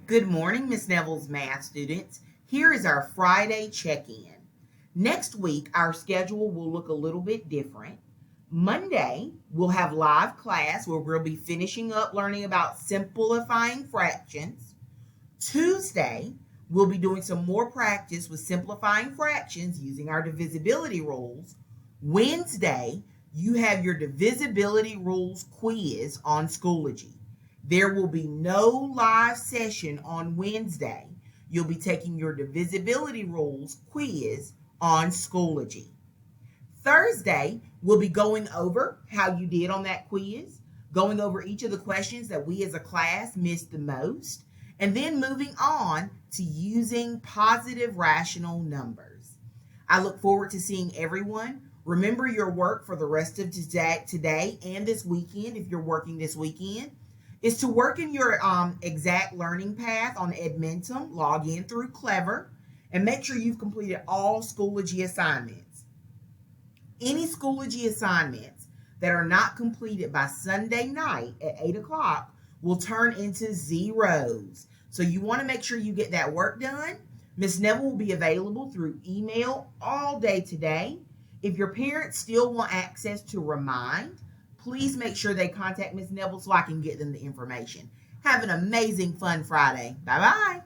Good morning, Miss Neville's math students. Here is our Friday check-in. Next week, our schedule will look a little bit different. Monday, we'll have live class where we'll be finishing up learning about simplifying fractions. Tuesday, we'll be doing some more practice with simplifying fractions using our divisibility rules. Wednesday, you have your divisibility rules quiz on Schoology. There will be no live session on Wednesday. You'll be taking your divisibility rules quiz on Schoology. Thursday, we'll be going over how you did on that quiz, going over each of the questions that we as a class missed the most, and then moving on to using positive rational numbers. I look forward to seeing everyone. Remember your work for the rest of today and this weekend, if you're working this weekend, is to work in your exact learning path on Edmentum, log in through Clever, and make sure you've completed all Schoology assignments. Any Schoology assignments that are not completed by Sunday night at 8 o'clock will turn into zeros. So you want to make sure you get that work done. Miss Neville will be available through email all day today. If your parents still want access to Remind, please make sure they contact Miss Neville so I can get them the information. Have an amazing, fun Friday. Bye-bye.